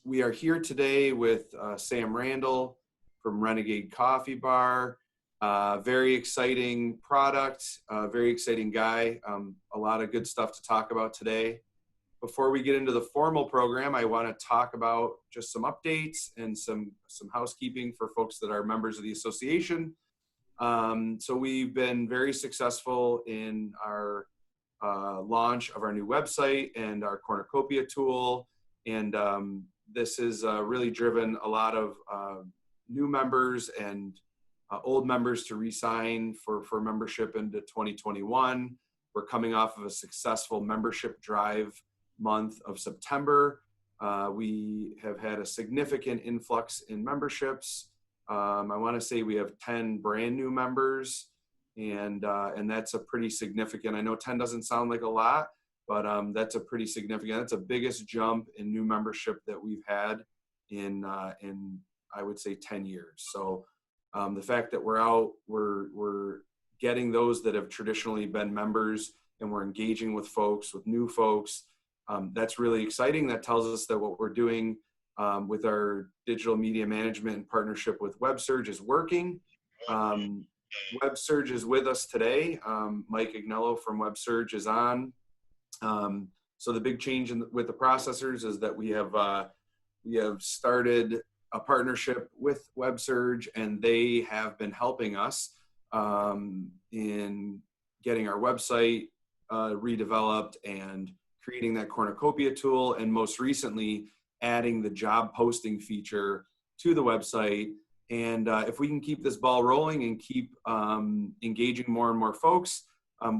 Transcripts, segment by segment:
We are here today with Sam Randall from Renegade Coffee Bar. Very exciting product, very exciting guy. A lot of good stuff to talk about today. Before we get into the formal program, I want to talk about just some updates and some housekeeping for folks that are members of the association. So we've been very successful in our launch of our new website and our cornucopia tool. And this has really driven a lot of new members and old members to re-sign for membership into 2021. We're coming off of a successful membership drive month of September. We have had a significant influx in memberships. I want to say we have 10 brand new members, and that's a pretty significant. I know 10 doesn't sound like a lot, but that's a pretty significant. That's the biggest jump in new membership that we've had in I would say 10 years. So the fact that we're out, we're getting those that have traditionally been members, and we're engaging with folks, with new folks. That's really exciting. That tells us that what we're doing with our digital media management in partnership with WebSurge is working. WebSurge is with us today. Mike Agnello from WebSurge is on. So the big change with the processors is that we have started a partnership with WebSurge, and they have been helping us in getting our website redeveloped and creating that cornucopia tool, and most recently adding the job posting feature to the website. And if we can keep this ball rolling and keep engaging more and more folks,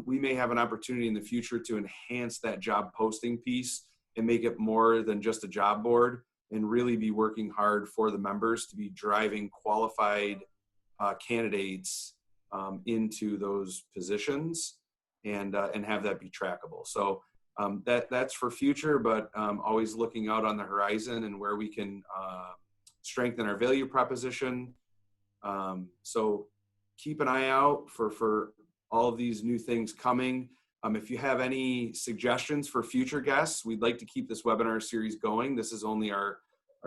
we may have an opportunity in the future to enhance that job posting piece and make it more than just a job board, and really be working hard for the members to be driving qualified candidates into those positions, and have that be trackable. So that's for future, but always looking out on the horizon and where we can strengthen our value proposition. So keep an eye out for all of these new things coming. If you have any suggestions for future guests, we'd like to keep this webinar series going. This is only our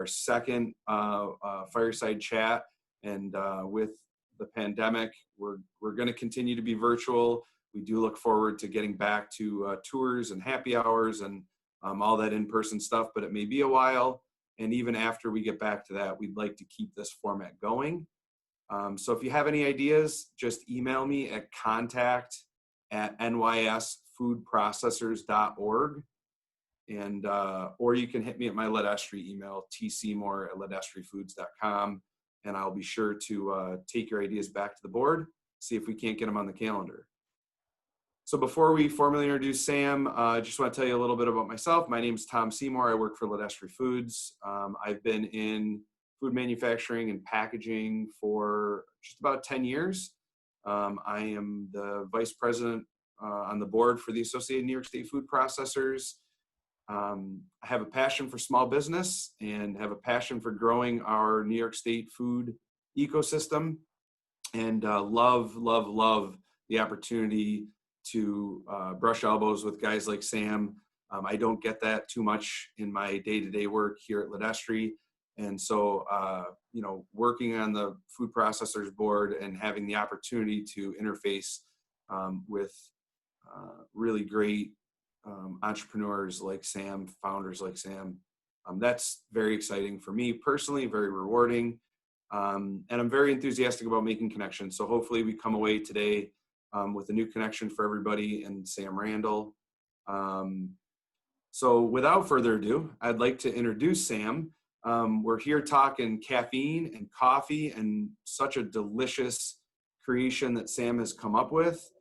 second fireside chat, and with the pandemic, we're going to continue to be virtual. We do look forward to getting back to tours and happy hours and all that in-person stuff, but it may be a while. And even after we get back to that, we'd like to keep this format going. So if you have any ideas, just email me at contact@nysfoodprocessors.org. And or you can hit me at my Ledestri email, tseymour@ledestrifoods.com, and I'll be sure to take your ideas back to the board, see if we can't get them on the calendar. So before we formally introduce Sam, I just want to tell you a little bit about myself. My name is Tom Seymour. I work for Ledestri Foods. I've been in food manufacturing and packaging for just about 10 years. I am the vice president on the board for the Associated New York State Food Processors. I have a passion for small business and have a passion for growing our New York State food ecosystem, and love the opportunity to brush elbows with guys like Sam. I don't get that too much in my day-to-day work here at Ledestri. And so, working on the food processors board and having the opportunity to interface with really great entrepreneurs like Sam, founders like Sam, that's very exciting for me personally, very rewarding. And I'm very enthusiastic about making connections. So hopefully we come away today with a new connection for everybody and Sam Randall. So without further ado, I'd like to introduce Sam. We're here talking caffeine and coffee and such a delicious creation that Sam has come up with.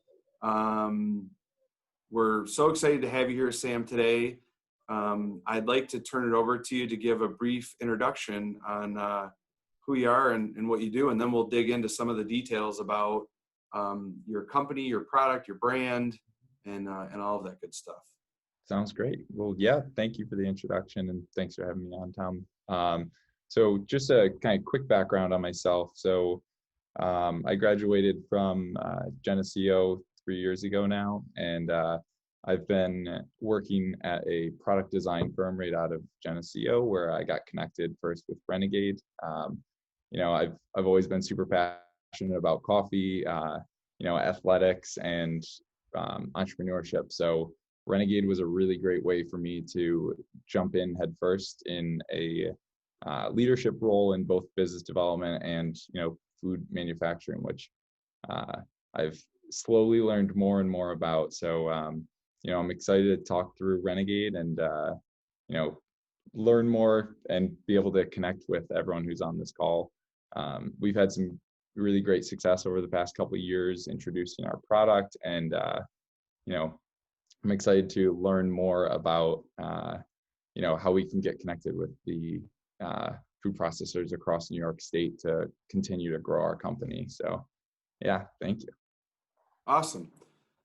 We're so excited to have you here, Sam, today. I'd like to turn it over to you to give a brief introduction on who you are and what you do, and then we'll dig into some of the details about your company, your product, your brand, and all of that good stuff. Sounds great. Well, yeah, thank you for the introduction, and thanks for having me on, Tom. So just a kind of quick background on myself. So I graduated from Geneseo 3 years ago now, and I've been working at a product design firm right out of Geneseo, where I got connected first with Renegade. I've always been super passionate about coffee, athletics, and entrepreneurship. So Renegade was a really great way for me to jump in headfirst in a leadership role in both business development and food manufacturing, which I've slowly learned more and more about. So I'm excited to talk through Renegade and learn more and be able to connect with everyone who's on this call. We've had some really great success over the past couple of years introducing our product, and I'm excited to learn more about how we can get connected with the food processors across New York State to continue to grow our company. So yeah, thank you. Awesome.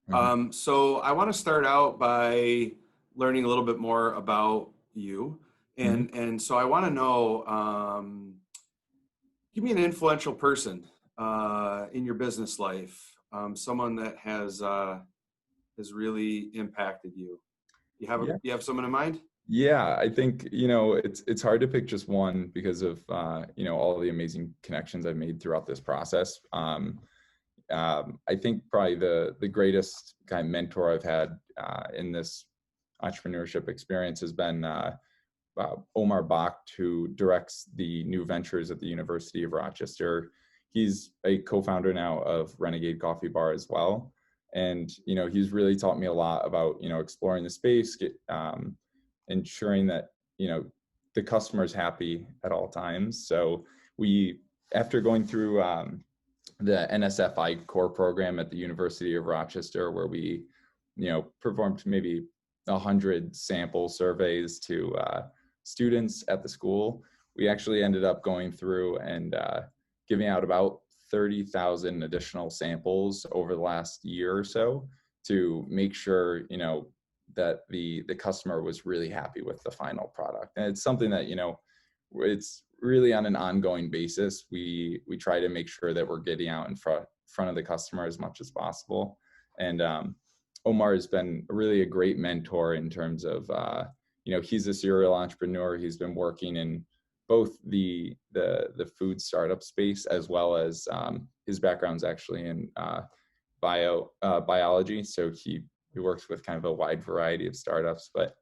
Mhm. So I want to start out by learning a little bit more about you. Mhm. And so I want to know, give me an influential person in your business life, someone that has really impacted you. Yeah. You have someone in mind? Yeah, I think, it's hard to pick just one because of all the amazing connections I've made throughout this process. I think probably the greatest kind of mentor I've had in this entrepreneurship experience has been Omar Bakht, who directs the new ventures at the University of Rochester. He's a co-founder now of Renegade Coffee Bar as well. And, he's really taught me a lot about, exploring the space, ensuring that, the customer's happy at all times. So after going through the NSFI core program at the University of Rochester, where we, performed maybe 100 sample surveys to students at the school. We actually ended up going through and giving out about 30,000 additional samples over the last year or so to make sure, that the customer was really happy with the final product. And it's something that, it's really on an ongoing basis. We try to make sure that we're getting out in front of the customer as much as possible. And Omar has been really a great mentor in terms of he's a serial entrepreneur. He's been working in both the food startup space, as well as his background's actually in biology. So he works with kind of a wide variety of startups. But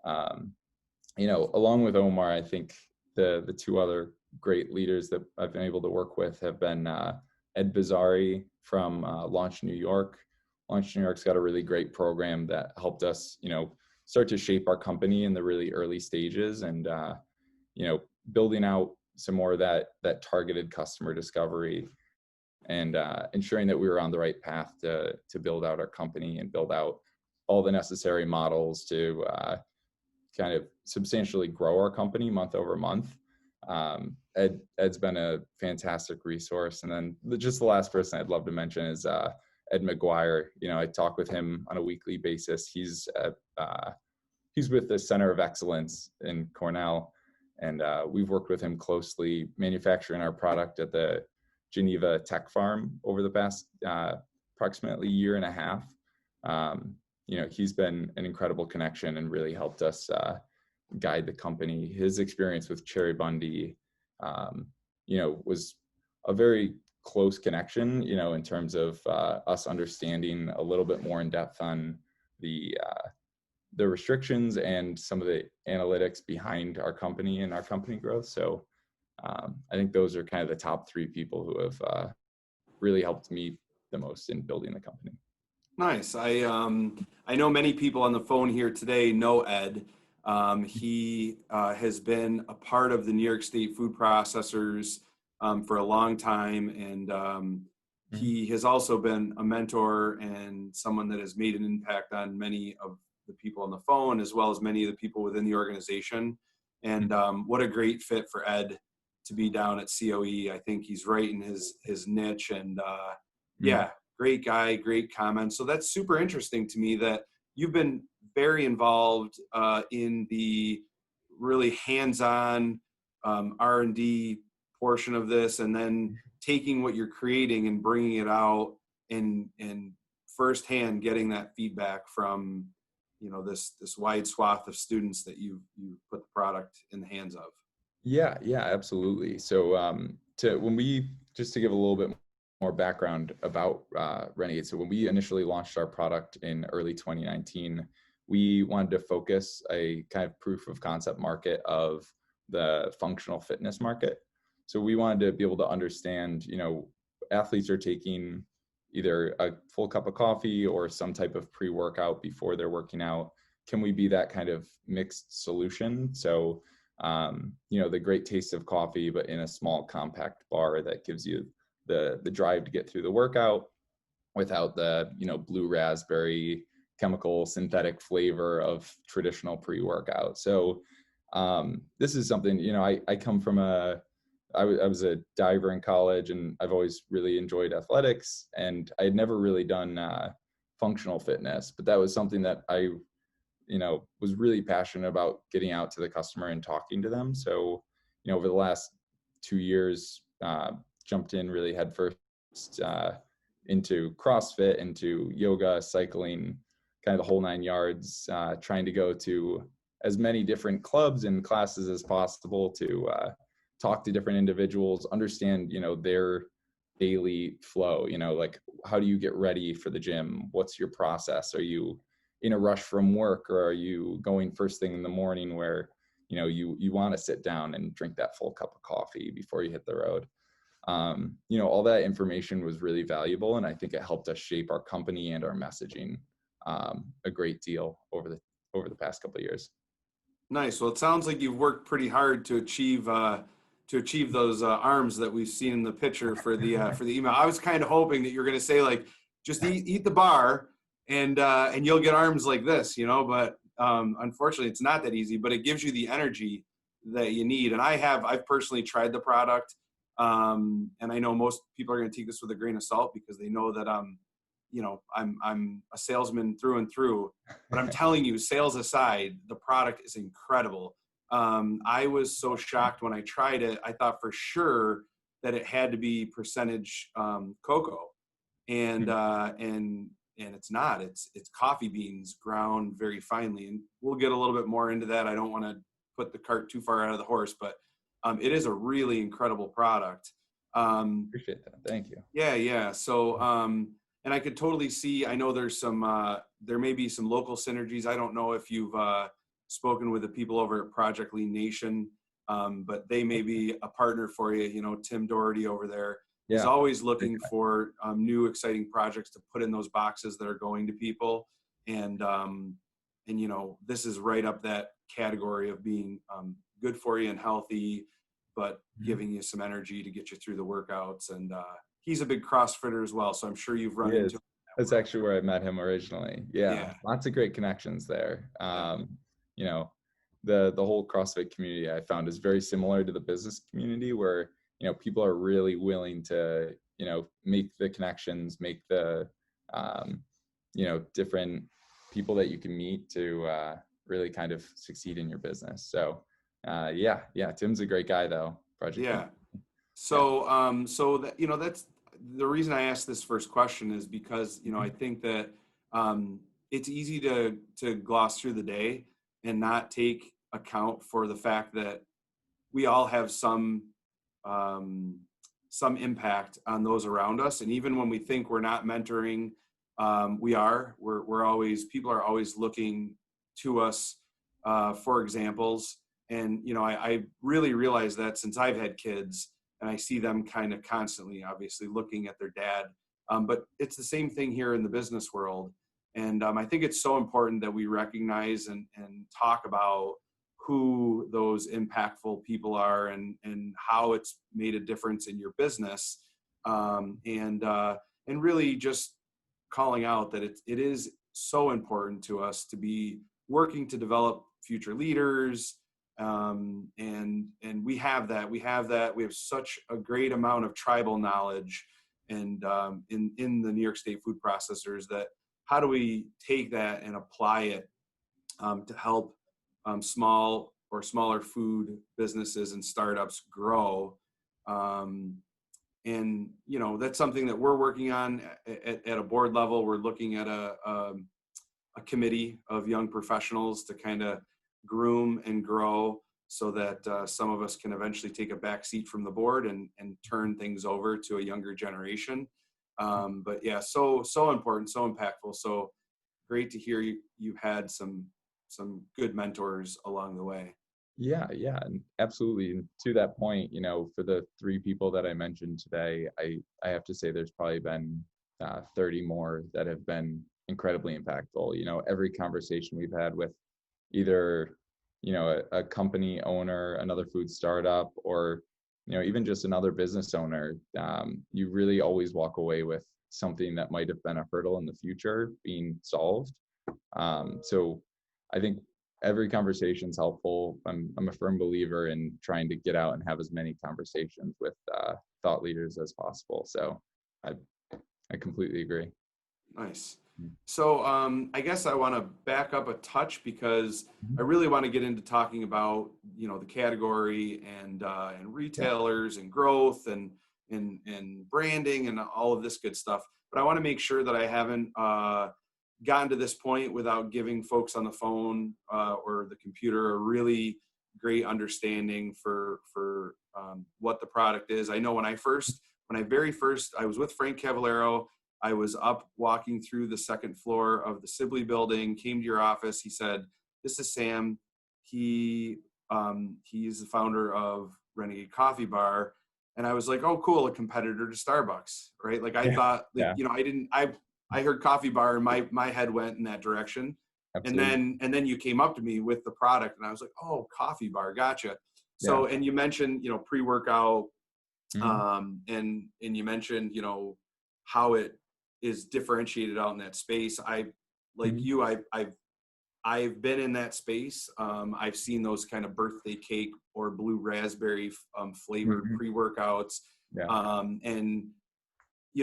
along with Omar, I think the two other great leaders that I've been able to work with have been Ed Bizzari from Launch New York. Launch New York's got a really great program that helped us, start to shape our company in the really early stages, and building out some more of that targeted customer discovery, and ensuring that we were on the right path to build out our company and build out all the necessary models to kind of substantially grow our company month over month. Ed's been a fantastic resource. And then just the last person I'd love to mention is Ed McGuire. I talk with him on a weekly basis. He's with the Center of Excellence in Cornell, and we've worked with him closely manufacturing our product at the Geneva Tech Farm over the past approximately year and a half. He's been an incredible connection and really helped us guide the company. His experience with Cherry Bundy, was a very close connection, in terms of us understanding a little bit more in depth on the restrictions and some of the analytics behind our company and our company growth. So I think those are kind of the top three people who have really helped me the most in building the company. Nice. I know many people on the phone here today know Ed. He has been a part of the New York State food processors for a long time, and he has also been a mentor and someone that has made an impact on many of the people on the phone, as well as many of the people within the organization. And what a great fit for Ed to be down at COE. I think he's right in his niche, and yeah, great guy, great comments. So that's super interesting to me that you've been very involved in the really hands-on R&D portion of this, and then taking what you're creating and bringing it out and firsthand getting that feedback from this wide swath of students that you put the product in the hands of. Yeah, yeah, absolutely. So just to give a little bit more background about Renegade. So when we initially launched our product in early 2019, we wanted to focus a kind of proof of concept market of the functional fitness market. So we wanted to be able to understand, athletes are taking either a full cup of coffee or some type of pre-workout before they're working out. Can we be that kind of mixed solution? So the great taste of coffee, but in a small compact bar that gives you the drive to get through the workout without the, blue raspberry chemical synthetic flavor of traditional pre-workout. So this is something, I come from I was a diver in college, and I've always really enjoyed athletics, and I had never really done functional fitness, but that was something that I was really passionate about getting out to the customer and talking to them. So, over the last 2 years, jumped in really headfirst into CrossFit, into yoga, cycling, kind of the whole 9 yards, trying to go to as many different clubs and classes as possible to talk to different individuals, understand, their daily flow, like how do you get ready for the gym? What's your process? Are you in a rush from work, or are you going first thing in the morning where, you want to sit down and drink that full cup of coffee before you hit the road? All that information was really valuable, and I think it helped us shape our company and our messaging a great deal over the past couple of years. Nice. Well, it sounds like you've worked pretty hard to achieve those arms that we've seen in the picture for the email. I was kind of hoping that you're going to say, like, just eat the bar and you'll get arms like this, but unfortunately it's not that easy, but it gives you the energy that you need. And I've personally tried the product. And I know most people are going to take this with a grain of salt because they know that I'm a salesman through and through, but I'm telling you, sales aside, the product is incredible. I was so shocked when I tried it. I thought for sure that it had to be percentage cocoa, and it's not. It's coffee beans ground very finely, and we'll get a little bit more into that. I don't want to put the cart too far out of the horse, but it is a really incredible product. Appreciate that. Thank you. Yeah. So, and I could totally see, I know there's there may be some local synergies. I don't know if you've spoken with the people over at Project Lean Nation, but they may be a partner for you. Tim Doherty over there is always looking for new exciting projects to put in those boxes that are going to people. And this is right up that category of being good for you and healthy, but giving you some energy to get you through the workouts. And he's a big CrossFitter as well, so I'm sure you've run into him. That's actually where I met him originally. Yeah. Lots of great connections there. The whole CrossFit community I found is very similar to the business community, where people are really willing to make the connections, make the different people that you can meet to really kind of succeed in your business. So Tim's a great guy though. So that's the reason I asked this first question, is because I think that it's easy to gloss through the day and not take account for the fact that we all have some impact on those around us. And even when we think we're not mentoring, people are always looking to us for examples. And I really realized that since I've had kids, and I see them kind of constantly, obviously, looking at their dad. But it's the same thing here in the business world. And I think it's so important that we recognize and talk about who those impactful people are and how it's made a difference in your business. And really just calling out that it is so important to us to be working to develop future leaders. And we have that. We have such a great amount of tribal knowledge and in the New York State food processors, that how do we take that and apply it to help small or smaller food businesses and startups grow. And that's something that we're working on at a board level. We're looking at a a committee of young professionals to kind of groom and grow so that some of us can eventually take a back seat from the board and turn things over to a younger generation. But yeah, so important, so impactful. So great to hear you've had some good mentors along the way. Yeah, yeah, and absolutely. And to that point, for the three people that I mentioned today, I have to say there's probably been 30 more that have been incredibly impactful. Every conversation we've had with either, a company owner, another food startup, or, even just another business owner, you really always walk away with something that might have been a hurdle in the future being solved. So I think every conversation is helpful. I'm a firm believer in trying to get out and have as many conversations with thought leaders as possible. So I completely agree. Nice. So I guess I want to back up a touch because I really want to get into talking about the category and retailers and growth and branding and all of this good stuff. But I want to make sure that I haven't gotten to this point without giving folks on the phone or the computer a really great understanding for what the product is. I know when I was with Frank Cavallero. I was up walking through the second floor of the Sibley building, came to your office. He said, "This is Sam. He is the founder of Renegade Coffee Bar." And I was like, "Oh, cool, a competitor to Starbucks," right? Like I thought, I heard coffee bar and my head went in that direction. Absolutely. And then you came up to me with the product and I was like, "Oh, coffee bar. Gotcha." Yeah. So, and you mentioned, pre-workout, Mhm. and you mentioned, how it is differentiated out in that space. Like Mhm. you, I've been in that space. I've seen those kind of birthday cake or blue raspberry flavored Mhm. pre-workouts. Yeah. And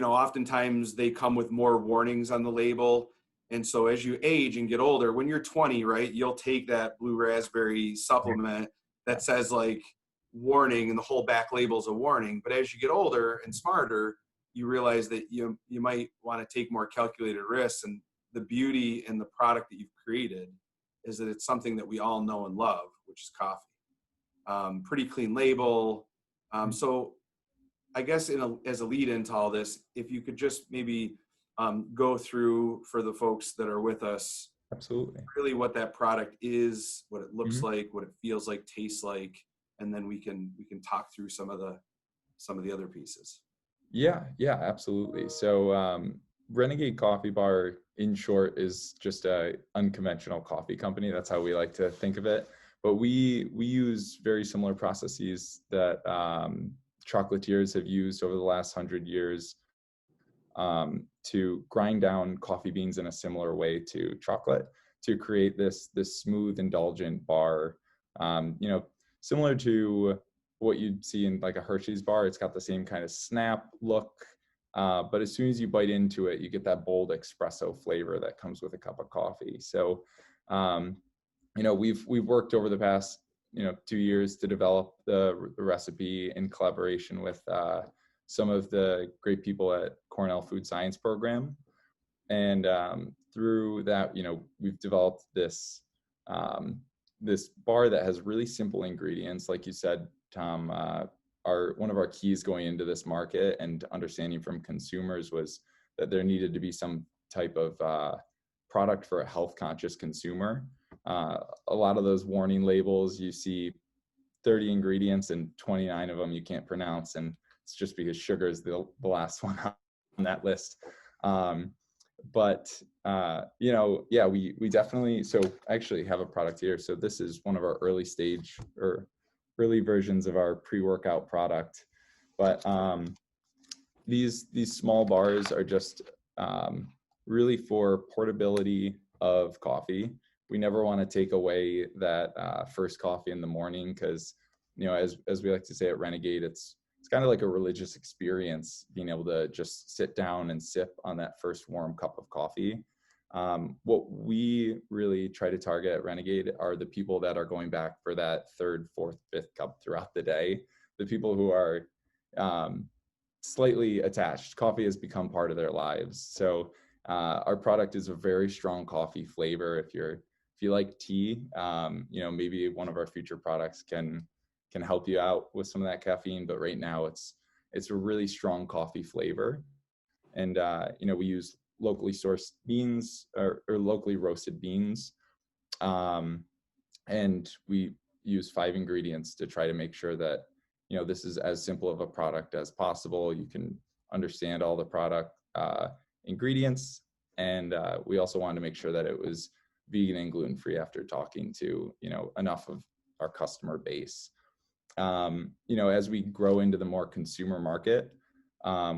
oftentimes they come with more warnings on the label. And so as you age and get older, when you're 20, right, you'll take that blue raspberry supplement Yeah. that says like warning and the whole back label's a warning. But as you get older and smarter, you realize that you might want to take more calculated risks. And the beauty in the product that you've created is that it's something that we all know and love, which is coffee. Pretty clean label. So I guess as a lead into all this, if you could just maybe go through for the folks that are with us, Absolutely. really what that product is, what it looks Mhm. like, what it feels like, tastes like, and then we can talk through some of the other pieces. Yeah, yeah, absolutely. So, Renegade Coffee Bar, in short, is just a unconventional coffee company. That's how we like to think of it. But we use very similar processes that chocolatiers have used over the last 100 years to grind down coffee beans in a similar way to chocolate to create this smooth, indulgent bar. Similar to what you'd see in like a Hershey's bar. It's got the same kind of snap look, but as soon as you bite into it, you get that bold espresso flavor that comes with a cup of coffee. So, we've worked over the past 2 years to develop the recipe in collaboration with some of the great people at Cornell Food Science Program, and through that, we've developed this bar that has really simple ingredients, like you said, Tom. One of our keys going into this market and understanding from consumers was that there needed to be some type of product for a health conscious consumer. A lot of those warning labels, you see 30 ingredients and 29 of them you can't pronounce, and it's just because sugar is the last one on that list. But yeah, we definitely. So I actually have a product here. So this is one of our early stage or early versions of our pre-workout product. But these small bars are just really for portability of coffee. We never want to take away that first coffee in the morning because, as we like to say at Renegade, it's kind of like a religious experience being able to just sit down and sip on that first warm cup of coffee. What we really try to target at Renegade are the people that are going back for that third, fourth, fifth cup throughout the day. The people who are slightly attached. Coffee has become part of their lives. So Our product is a very strong coffee flavor. If you like tea, maybe one of our future products can help you out with some of that caffeine. But right now, it's a really strong coffee flavor, and we use locally sourced beans or locally roasted beans, and we use 5 ingredients to try to make sure that this is as simple of a product as possible. You can understand all the product ingredients, and we also wanted to make sure that it was vegan and gluten free after talking to enough of our customer base. As we grow into the more consumer market,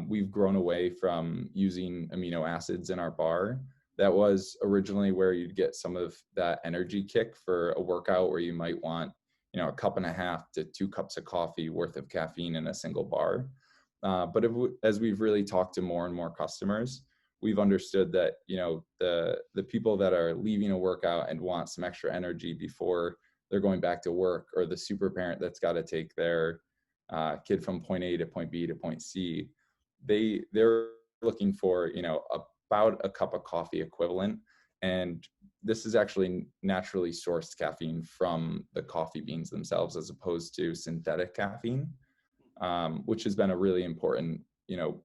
we've grown away from using amino acids in our bar. That was originally where you'd get some of that energy kick for a workout, where you might want a cup and a half to 2 cups of coffee worth of caffeine in a single bar. But as we've really talked to more and more customers, we've understood that the people that are leaving a workout and want some extra energy before they're going back to work, or the super parent that's got to take their kid from point A to point B to point C, they're looking for about a cup of coffee equivalent. And this is actually naturally sourced caffeine from the coffee beans themselves, as opposed to synthetic caffeine, which has been a really important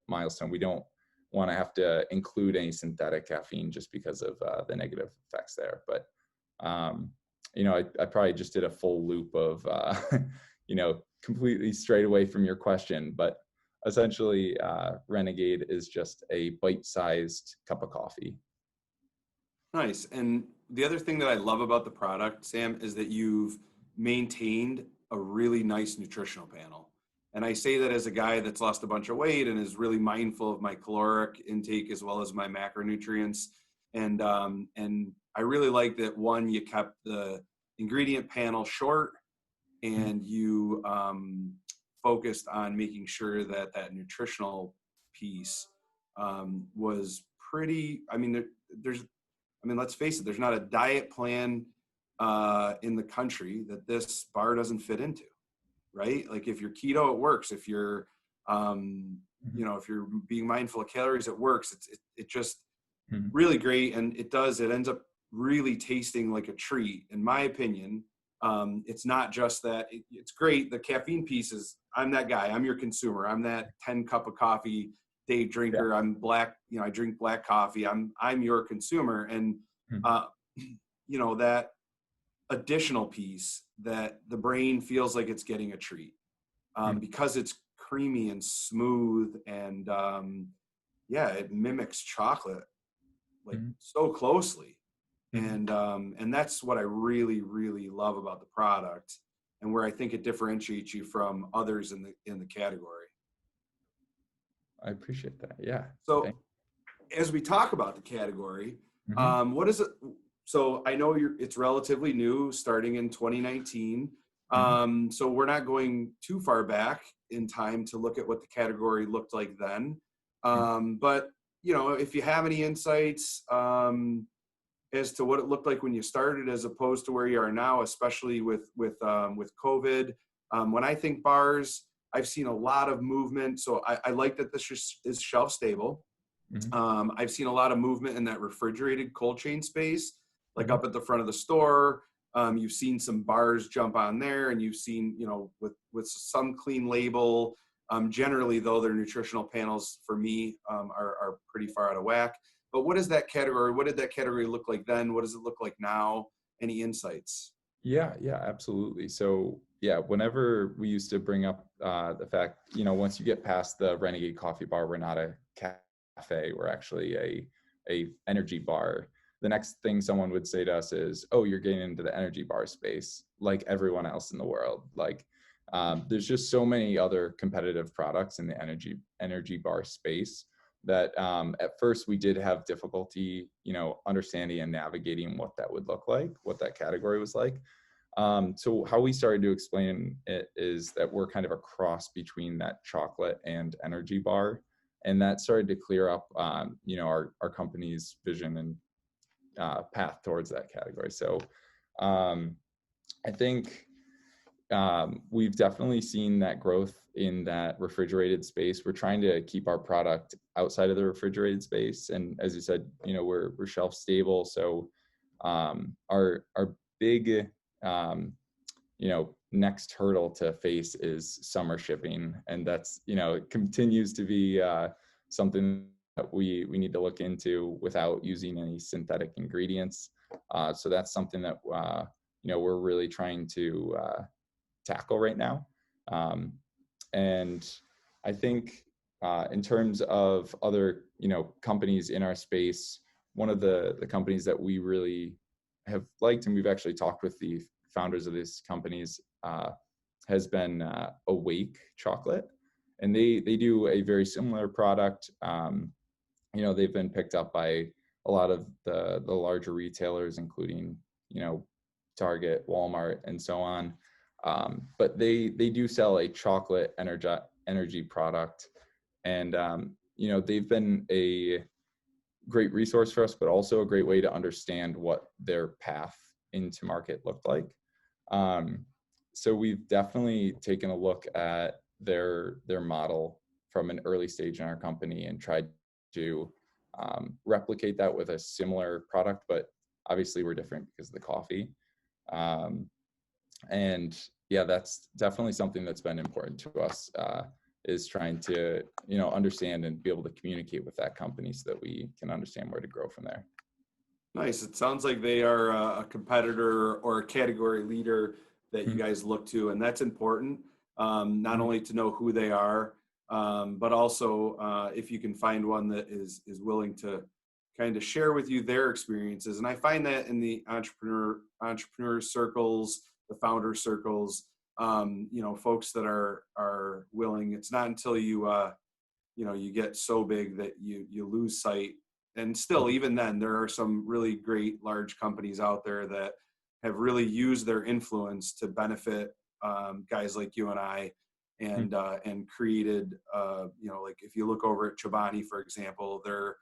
milestone. We don't want to have to include any synthetic caffeine just because of the negative effects there. But I probably just did a full loop of completely straight away from your question, but essentially Renegade is just a bite-sized cup of coffee. Nice. And the other thing that I love about the product, Sam, is that you've maintained a really nice nutritional panel. And I say that as a guy that's lost a bunch of weight and is really mindful of my caloric intake as well as my macronutrients. And I really like that, one, you kept the ingredient panel short, and you focused on making sure that that nutritional piece was pretty, let's face it, there's not a diet plan in the country that this bar doesn't fit into, right? Like if you're keto, it works. If you're, if you're being mindful of calories, it works. It just really great. And it ends up really tasting like a treat, in my opinion. It's not just that it's great. The caffeine piece is, I'm that guy. I'm your consumer. I'm that 10 cup of coffee day drinker. Yeah. I'm black, I drink black coffee. I'm your consumer. And, that additional piece that the brain feels like it's getting a treat, because it's creamy and smooth, and it mimics chocolate like so closely. And that's what I really, really love about the product, and where I think it differentiates you from others in the category. I appreciate that. Yeah. So as we talk about the category, what is it? So I know it's relatively new, starting in 2019. So we're not going too far back in time to look at what the category looked like then. But if you have any insights as to what it looked like when you started, as opposed to where you are now, especially with COVID. When I think bars, I've seen a lot of movement. So I like that this is shelf stable. I've seen a lot of movement in that refrigerated cold chain space, like up at the front of the store. You've seen some bars jump on there, and you've seen, with some clean label. Generally, though, their nutritional panels for me are pretty far out of whack. But what is that category? What did that category look like then? What does it look like now? Any insights? Yeah, absolutely. So whenever we used to bring up the fact, once you get past the Renegade Coffee Bar, we're not a cafe, we're actually a energy bar. The next thing someone would say to us is, oh, you're getting into the energy bar space like everyone else in the world. Like there's just so many other competitive products in the energy bar space that at first we did have difficulty, understanding and navigating what that would look like, what that category was like. So how we started to explain it is that we're kind of a cross between that chocolate and energy bar. And that started to clear up, our company's vision and path towards that category. So I think we've definitely seen that growth in that refrigerated space. We're trying to keep our product outside of the refrigerated space, and as you said, we're shelf stable. So our big next hurdle to face is summer shipping, and that's it continues to be something that we need to look into without using any synthetic ingredients. So that's something that we're really trying to tackle right now. And I think in terms of other companies in our space, one of the companies that we really have liked, and we've actually talked with the founders of these companies, has been Awake Chocolate, and they do a very similar product. They've been picked up by a lot of the larger retailers, including Target, Walmart, and so on. But they do sell a chocolate energy product, and they've been a great resource for us, but also a great way to understand what their path into market looked like. So we've definitely taken a look at their model from an early stage in our company and tried to replicate that with a similar product, but obviously we're different because of the coffee. And yeah, that's definitely something that's been important to us, is trying to understand and be able to communicate with that company so that we can understand where to grow from there. Nice. It sounds like they are a competitor or a category leader that you guys look to, and that's important. Not only to know who they are, but also if you can find one that is willing to kind of share with you their experiences. And I find that in the entrepreneur circles, the founder circles, folks that are willing. It's not until you get so big that you lose sight. And still, even then, there are some really great large companies out there that have really used their influence to benefit guys like you and I, and created, like if you look over at Chobani, for example, their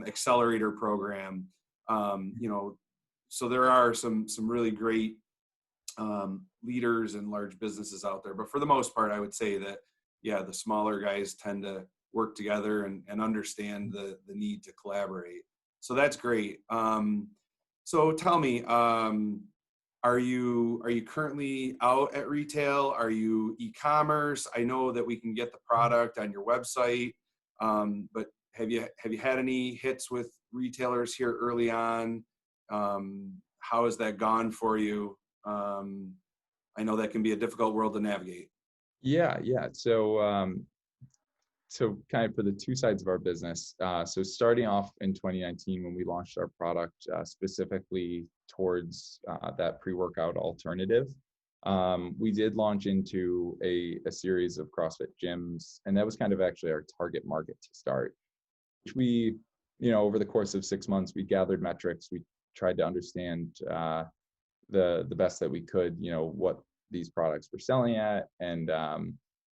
accelerator program, so there are some really great leaders and large businesses out there. But for the most part, I would say that, yeah, the smaller guys tend to work together and understand the need to collaborate. So that's great. So tell me, are you currently out at retail? Are you e-commerce? I know that we can get the product on your website, but have you had any hits with retailers here early on? How has that gone for you? I know that can be a difficult world to navigate. Yeah. So kind of for the two sides of our business, so starting off in 2019 when we launched our product specifically towards that pre-workout alternative, we did launch into a series of CrossFit gyms, and that was kind of actually our target market to start, which we, over the course of 6 months, we gathered metrics. We tried to understand the best that we could, what these products were selling at, and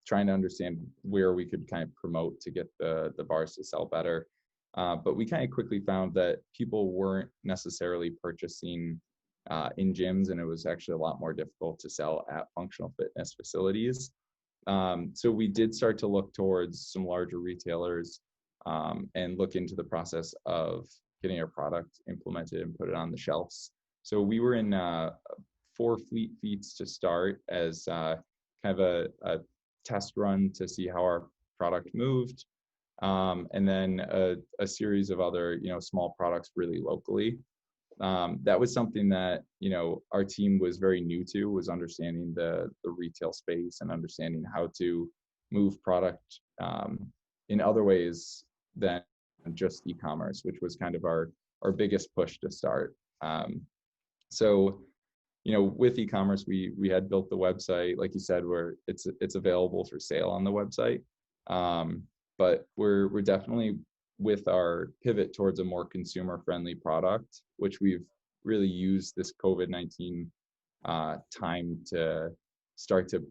trying to understand where we could kind of promote to get the bars to sell better. But we kind of quickly found that people weren't necessarily purchasing in gyms, and it was actually a lot more difficult to sell at functional fitness facilities. So we did start to look towards some larger retailers and look into the process of getting our product implemented and put it on the shelves. So we were in 4 fleet feeds to start as kind of a test run to see how our product moved, and then a series of other small products really locally. That was something that our team was very new to, was understanding the retail space and understanding how to move product in other ways than just e-commerce, which was kind of our biggest push to start. So with e-commerce, we had built the website, like you said, where it's available for sale on the website. But we're definitely, with our pivot towards a more consumer-friendly product, which we've really used this COVID-19 time to start to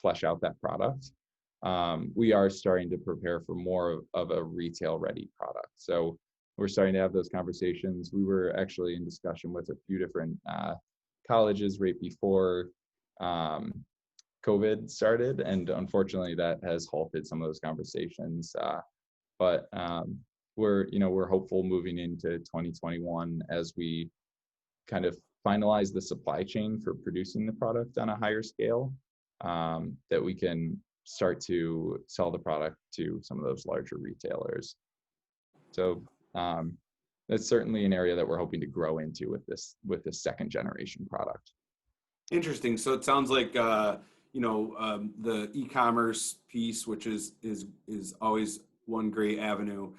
flesh out that product. We are starting to prepare for more of a retail-ready product. So we're starting to have those conversations. We were actually in discussion with a few different colleges right before COVID started, and unfortunately that has halted some of those conversations. But we're hopeful moving into 2021 as we kind of finalize the supply chain for producing the product on a higher scale, that we can start to sell the product to some of those larger retailers. So that's certainly an area that we're hoping to grow into with this second generation product. Interesting. So it sounds like the e-commerce piece, which is always one great avenue,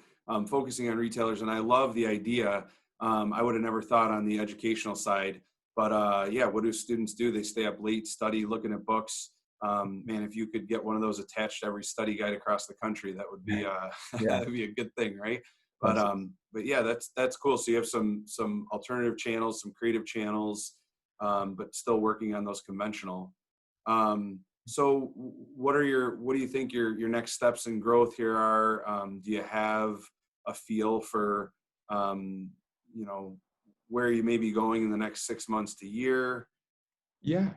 focusing on retailers, and I love the idea. I would have never thought on the educational side, but yeah, what do students do? They stay up late, study, looking at books. Man, if you could get one of those attached to every study guide across the country, that would be that'd be a good thing, right? But yeah, that's cool. So you have some alternative channels, some creative channels, but still working on those conventional. So what do you think your next steps in growth here are? Do you have a feel for where you may be going in the next 6 months to year? Yeah.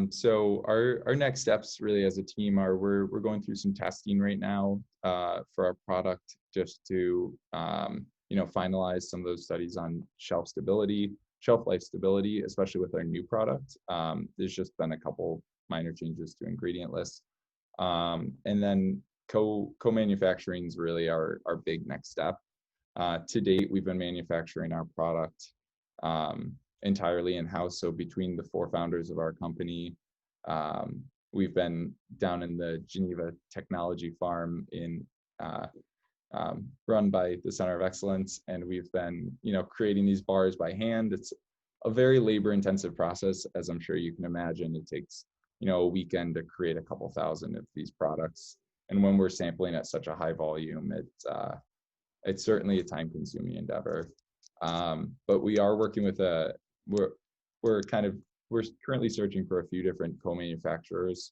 So our next steps really as a team are we're going through some testing right now for our product, just to finalize some of those studies on shelf life stability, especially with our new product. There's just been a couple minor changes to ingredient lists, and then co-manufacturing is really our big next step. To date, we've been manufacturing our product entirely in-house. So between the 4 founders of our company, we've been down in the Geneva Technology Farm run by the Center of Excellence, and we've been creating these bars by hand. It's a very labor-intensive process, as I'm sure you can imagine. It takes a weekend to create a couple thousand of these products, and when we're sampling at such a high volume, it's certainly a time-consuming endeavor. But we are working with we're currently searching for a few different co-manufacturers,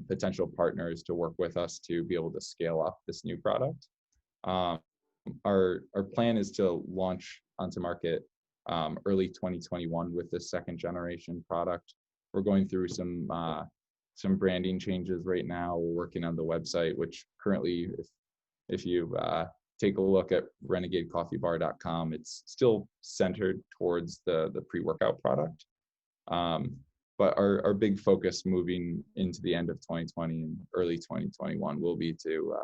potential partners to work with us to be able to scale up this new product. Our plan is to launch onto market early 2021 with this second generation product. We're going through some branding changes right now. We're working on the website, which currently, if you take a look at renegadecoffeebar.com, it's still centered towards the pre-workout product. But our big focus moving into the end of 2020 and early 2021 will be to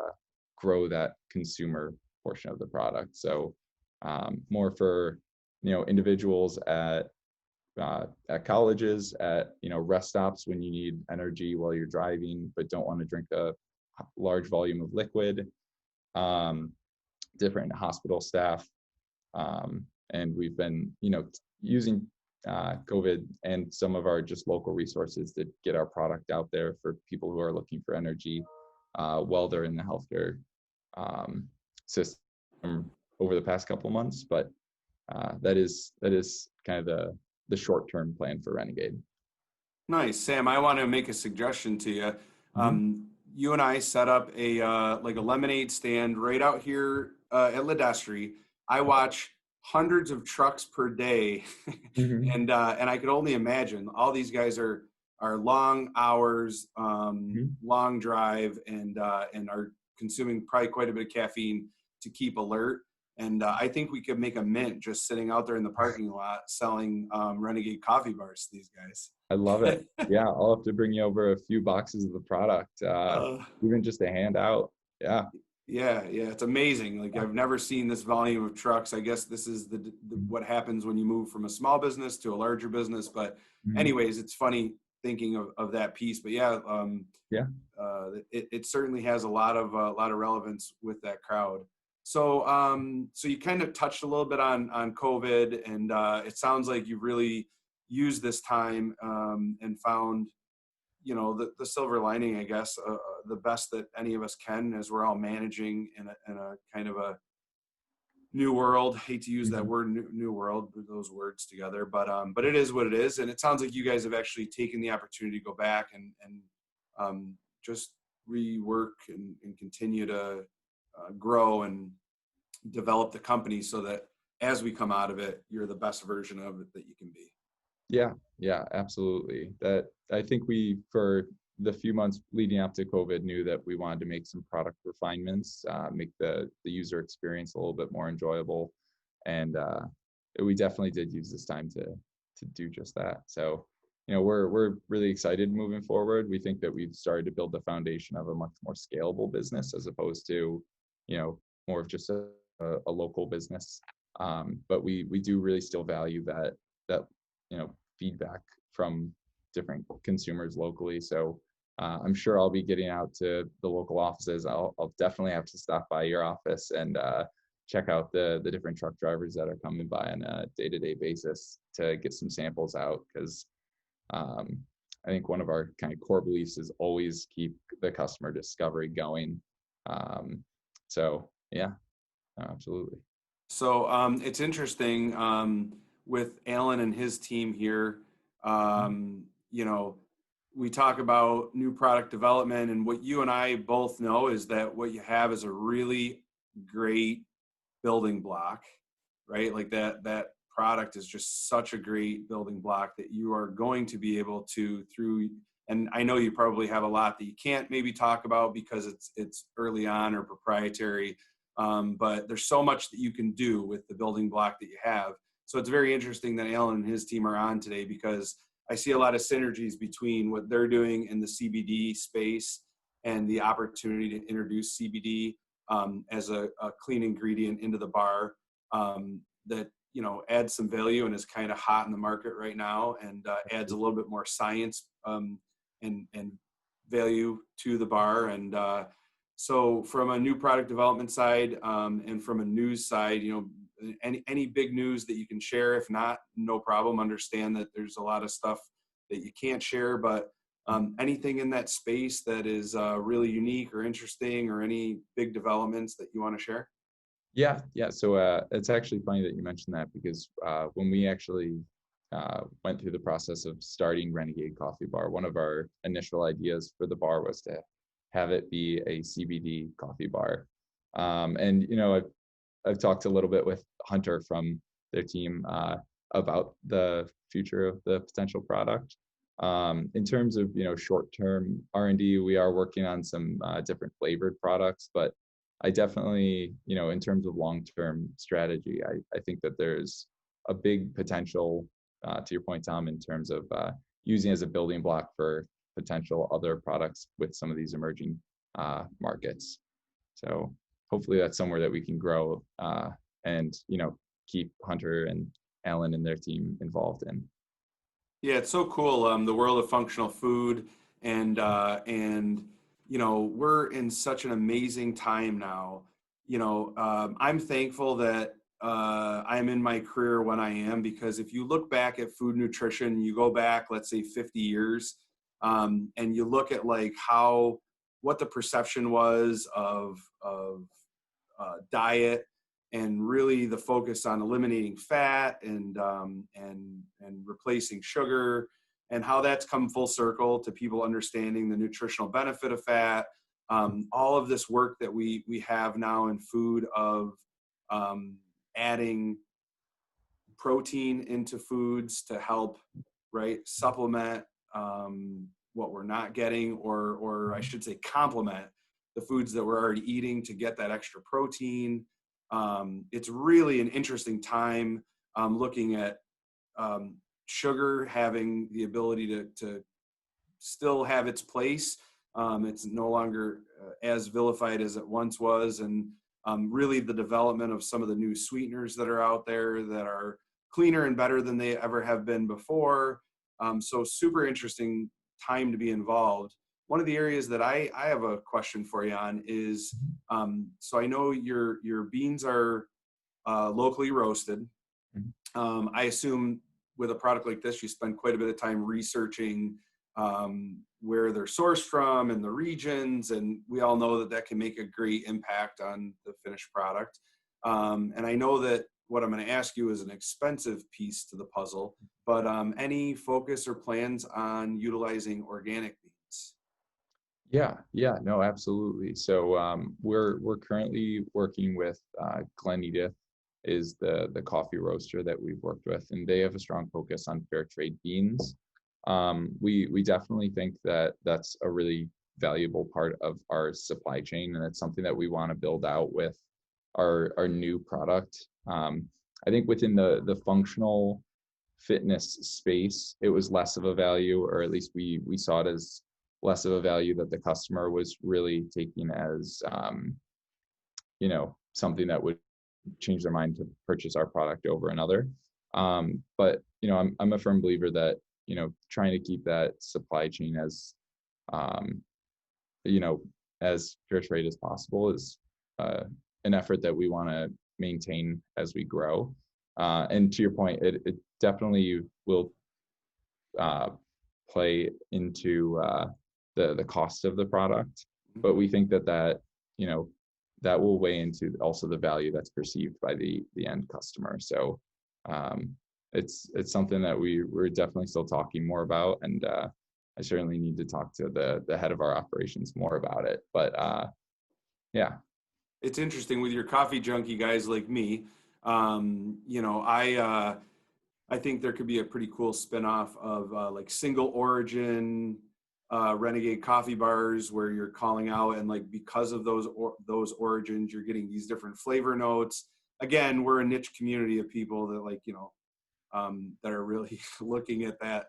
grow that consumer portion of the product. So more for individuals at colleges, at rest stops when you need energy while you're driving but don't want to drink a large volume of liquid, different hospital staff, and we've been using COVID and some of our just local resources to get our product out there for people who are looking for energy while they're in the healthcare system over the past couple months. But that is kind of the short-term plan for Renegade. Nice. Sam, I want to make a suggestion to you. You and I set up a lemonade stand right out here at Ledestri. I watch hundreds of trucks per day, and I could only imagine all these guys are long hours, long drive, and are consuming probably quite a bit of caffeine to keep alert. And I think we could make a mint just sitting out there in the parking lot selling Renegade coffee bars to these guys. I love it. Yeah, I'll have to bring you over a few boxes of the product, even just to hand out. Yeah. Yeah, it's amazing. Like, I've never seen this volume of trucks. I guess this is the what happens when you move from a small business to a larger business. But anyways, it's funny thinking of that piece. But yeah, it certainly has a lot of relevance with that crowd. So so you kind of touched a little bit on COVID, and it sounds like you've really used this time and found the silver lining, I guess, the best that any of us can, as we're all managing in a kind of a new world. Hate to use that word, new world, those words together, but it is what it is. And it sounds like you guys have actually taken the opportunity to go back and just rework and continue to grow and develop the company so that as we come out of it, you're the best version of it that you can be. Yeah, yeah, absolutely. That I think we, for the few months leading up to COVID, knew that we wanted to make some product refinements, make the user experience a little bit more enjoyable, and we definitely did use this time to do just that. So, we're really excited moving forward. We think that we've started to build the foundation of a much more scalable business as opposed to, more of just a local business. But we do really still value that feedback from different consumers locally. So I'm sure I'll be getting out to the local offices. I'll definitely have to stop by your office and check out the different truck drivers that are coming by on a day-to-day basis to get some samples out, because um, I think one of our kind of core beliefs is always keep the customer discovery going. Um, so yeah, absolutely. So it's interesting with Alan and his team here. You know, we talk about new product development, and what you and I both know is that what you have is a really great building block, right? Like that product is just such a great building block that you are going to be able to through. And I know you probably have a lot that you can't maybe talk about because it's early on or proprietary, but there's so much that you can do with the building block that you have. So it's very interesting that Alan and his team are on today, because I see a lot of synergies between what they're doing in the CBD space and the opportunity to introduce CBD as a clean ingredient into the bar that adds some value and is kind of hot in the market right now, and adds a little bit more science and value to the bar. And so from a new product development side and from a news side, any big news that you can share. If not, no problem. Understand that there's a lot of stuff that you can't share, but anything in that space that is really unique or interesting, or any big developments that you want to share? Yeah, yeah. So it's actually funny that you mentioned that, because when we actually went through the process of starting Renegade Coffee Bar, one of our initial ideas for the bar was to have it be a CBD coffee bar. And I've talked a little bit with Hunter from their team about the future of the potential product. In terms of short-term R&D, we are working on some different flavored products, but I definitely, in terms of long-term strategy, I think that there's a big potential, to your point, Tom, in terms of using as a building block for potential other products with some of these emerging markets. So hopefully that's somewhere that we can grow and keep Hunter and Alan and their team involved in. Yeah, it's so cool. The world of functional food, and we're in such an amazing time now. I'm thankful that I'm in my career when I am, because if you look back at food nutrition, you go back, let's say 50 years, and you look at like what the perception was of diet, and really the focus on eliminating fat and replacing sugar, and how that's come full circle to people understanding the nutritional benefit of fat. All of this work that we have now in food of adding protein into foods to help, right, supplement what we're not getting, or I should say complement the foods that we're already eating to get that extra protein. It's really an interesting time looking at sugar having the ability to still have its place. It's no longer as vilified as it once was, and really the development of some of the new sweeteners that are out there that are cleaner and better than they ever have been before. So super interesting time to be involved. One of the areas that I have a question for you on is, so I know your beans are locally roasted. Mhm. I assume with a product like this, you spend quite a bit of time researching where they're sourced from and the regions, and we all know that that can make a great impact on the finished product. And I know that what I'm going to ask you is an expensive piece to the puzzle, but any focus or plans on utilizing organic beans? Yeah, yeah, no, absolutely. So we're currently working with Glen Edith. is the coffee roaster that we've worked with, and they have a strong focus on fair trade beans. We definitely think that that's a really valuable part of our supply chain, and it's something that we want to build out with our new product. I think within the functional fitness space, it was less of a value, or at least we saw it as less of a value that the customer was really taking as something that would change their mind to purchase our product over another. But I'm a firm believer that trying to keep that supply chain as as fair trade as possible is an effort that we want to maintain as we grow. And to your point, it definitely will play into the cost of the product, but we think that that will weigh into also the value that's perceived by the end customer. So it's something that we're definitely still talking more about, and I certainly need to talk to the head of our operations more about it. But yeah. It's interesting with your coffee junkie guys like me. I think there could be a pretty cool spinoff of like single origin Renegade Coffee Bars, where you're calling out, and like because of those origins, you're getting these different flavor notes. Again, we're a niche community of people that that are really looking at that,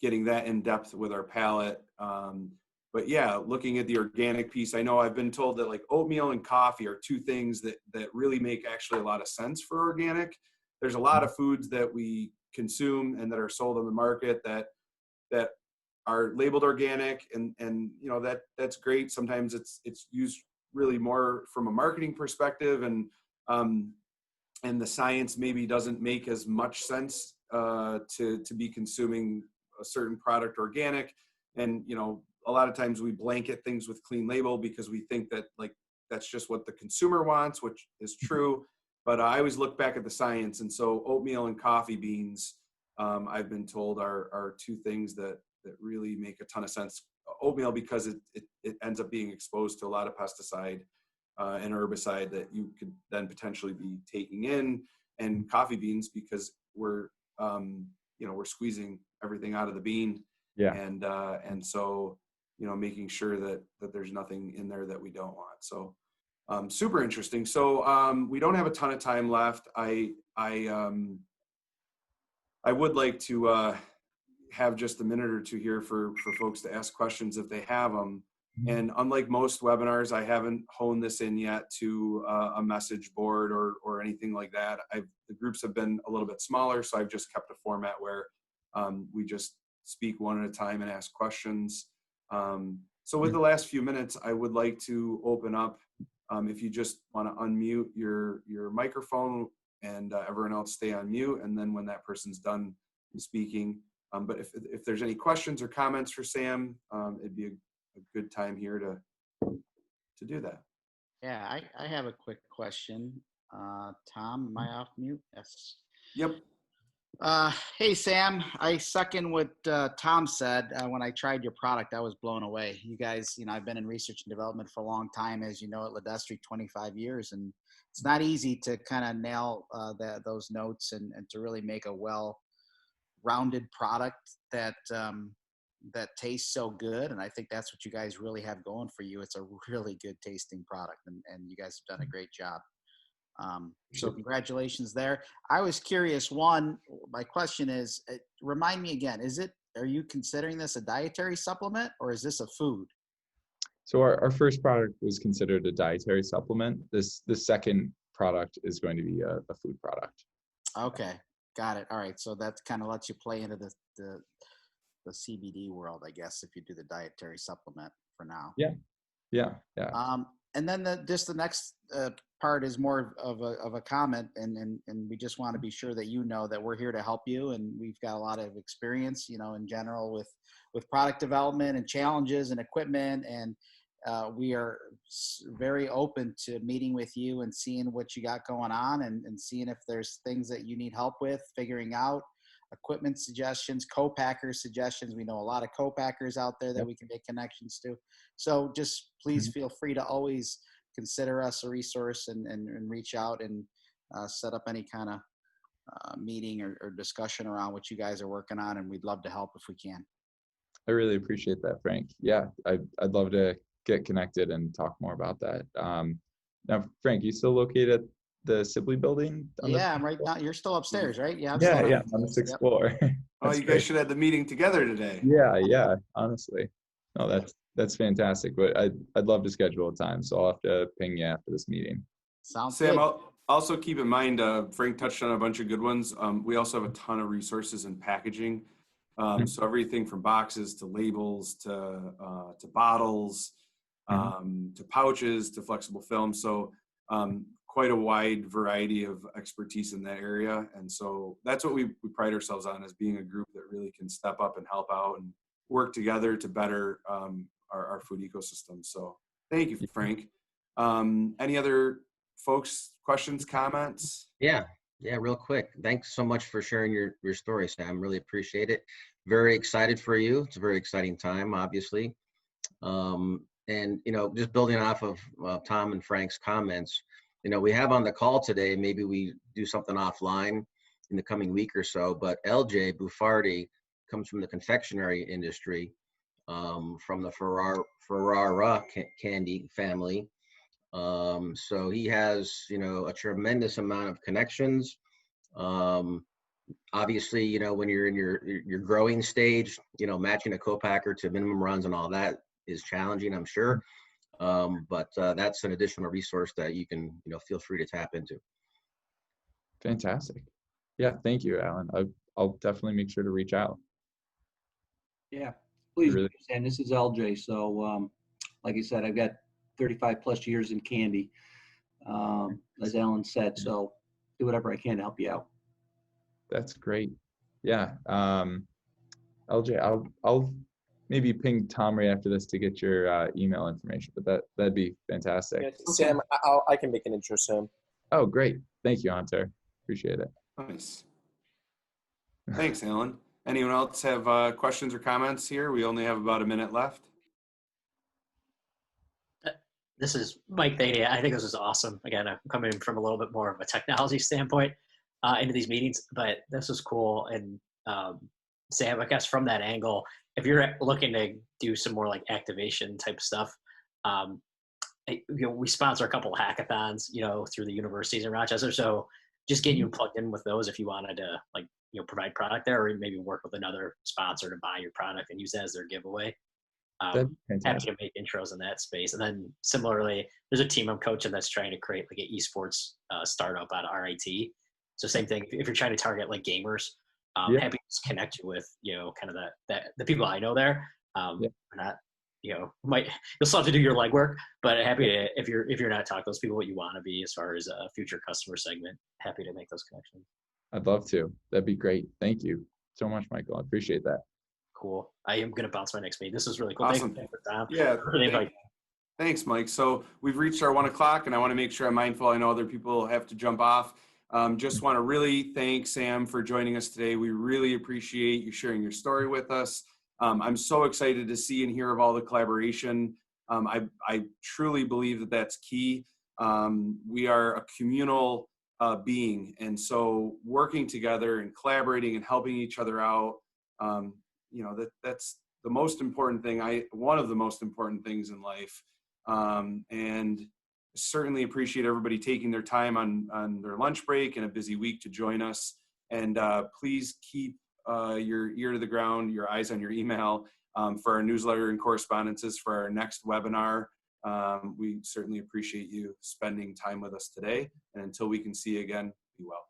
getting that in depth with our palate. But yeah, looking at the organic piece, I know I've been told that like oatmeal and coffee are two things that really make actually a lot of sense for organic. There's a lot of foods that we consume and that are sold on the market that are labeled organic, and that's great. Sometimes it's used really more from a marketing perspective, and the science maybe doesn't make as much sense to be consuming a certain product organic. And a lot of times we blanket things with clean label because we think that that's just what the consumer wants, which is true. But I always look back at the science. And so oatmeal and coffee beans, I've been told are two things that really make a ton of sense. Oatmeal, because it ends up being exposed to a lot of pesticide and herbicide that you could then potentially be taking in, and coffee beans because we're squeezing everything out of the bean. Yeah. And so making sure that there's nothing in there that we don't want. So super interesting. So we don't have a ton of time left. I would like to have just a minute or two here for folks to ask questions if they have them. And unlike most webinars, I haven't honed this in yet to a message board or anything like that. The groups have been a little bit smaller, so I've just kept a format where we just speak one at a time and ask questions. So with the last few minutes, I would like to open up, if you just want to unmute your microphone, and everyone else stay on mute, and then when that person's done speaking. But if there's any questions or comments for Sam, it'd be a good time here to do that. Yeah, I have a quick question. Tom, am I off mute? Yes. Yep. Hey, Sam, I second what Tom said. When I tried your product, I was blown away. You guys, I've been in research and development for a long time, as you know, at Ledestri, 25 years, and it's not easy to kind of nail those notes and to really make a well-rounded product that tastes so good. And I think that's what you guys really have going for you. It's a really good tasting product, and you guys have done a great job. So congratulations there. I was curious, my question is, remind me again, are you considering this a dietary supplement, or is this a food? So our first product was considered a dietary supplement. The second product is going to be a food product. Okay, got it. All right, so that kind of lets you play into the CBD world, I guess, if you do the dietary supplement for now. Yeah. And then the next part is more of a comment, and we just want to be sure that that we're here to help you, and we've got a lot of experience, in general with product development and challenges and equipment, and we are very open to meeting with you and seeing what you got going on, and seeing if there's things that you need help with figuring out. Equipment suggestions, co-packer suggestions. We know a lot of co-packers out there that we can make connections to. So just please feel free to always consider us a resource and reach out and set up any kind of meeting or discussion around what you guys are working on, and we'd love to help if we can. I really appreciate that, Frank. Yeah, I'd love to get connected and talk more about that. Now, Frank, you still located at the Sibley building? Yeah, I'm right now. You're still upstairs, right? Yeah, I'm Yeah, still yeah, on the sixth floor. Oh, you guys should have the meeting together today. Yeah, honestly. No, that's fantastic. But I'd love to schedule a time, so I'll have to ping you after this meeting. Sounds Sam, good. also keep in mind, Frank touched on a bunch of good ones. We also have a ton of resources in packaging. So everything from boxes to labels to bottles, to pouches to flexible film. So quite a wide variety of expertise in that area. And so that's what we pride ourselves on, as being a group that really can step up and help out and work together to better our food ecosystem. So thank you, Frank. Any other folks, questions, comments? Yeah, real quick. Thanks so much for sharing your story, Sam. Really appreciate it. Very excited for you. It's a very exciting time, obviously. And, just building off of Tom and Frank's comments, we have on the call today, maybe we do something offline in the coming week or so, but LJ Buffardi comes from the confectionery industry, from the Ferrara candy family. So he has, a tremendous amount of connections. Obviously, when you're in your growing stage, matching a co-packer to minimum runs and all that is challenging, I'm sure. But that's an additional resource that you can, feel free to tap into. Fantastic. Yeah, thank you, Alan. I'll definitely make sure to reach out. Yeah, please. Really? And this is LJ. So, like I said, I've got 35 plus years in candy, as Alan said. So, do whatever I can to help you out. That's great. Yeah. LJ, I'll maybe ping Tom right after this to get your email information, but that'd be fantastic. Yeah, Sam, I can make an intro, Sam. Oh, great. Thank you, Hunter. Appreciate it. Nice. Thanks, Alan. Anyone else have questions or comments here? We only have about a minute left. This is Mike Thady. I think this is awesome. Again, I'm coming from a little bit more of a technology standpoint into these meetings, but this is cool. And Sam, I guess from that angle, if you're looking to do some more like activation type stuff, we sponsor a couple of hackathons, through the universities in Rochester. So just getting you plugged in with those if you wanted to provide product there, or maybe work with another sponsor to buy your product and use that as their giveaway. Happy to make intros in that space. And then similarly, there's a team I'm coaching that's trying to create like an esports startup out of RIT. So same thing, if you're trying to target like gamers, happy to just connect you with, kind of the people I know there. We're not, you'll still have to do your legwork, but happy to, if you're not talking to those people what you want to be as far as a future customer segment, happy to make those connections. I'd love to. That'd be great. Thank you so much, Michael. I appreciate that. Cool. I am going to bounce my next meeting. This is really cool. Awesome. Thanks for Tom. Yeah. Thanks, Mike. So we've reached our 1 o'clock, and I want to make sure I'm mindful. I know other people have to jump off. Just want to really thank Sam for joining us today. We really appreciate you sharing your story with us. I'm so excited to see and hear of all the collaboration. I truly believe that that's key. We are a communal being, and so working together and collaborating and helping each other out, that's the most important thing. One of the most important things in life, and certainly appreciate everybody taking their time on their lunch break and a busy week to join us. And please keep your ear to the ground, your eyes on your email for our newsletter and correspondences for our next webinar. We certainly appreciate you spending time with us today. And until we can see you again, be well.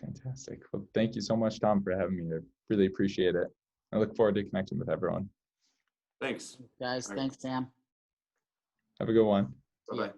Fantastic. Well, thank you so much, Tom, for having me. I really appreciate it. I look forward to connecting with everyone. Thanks. Guys, thanks, Sam. Have a good one. Bye-bye.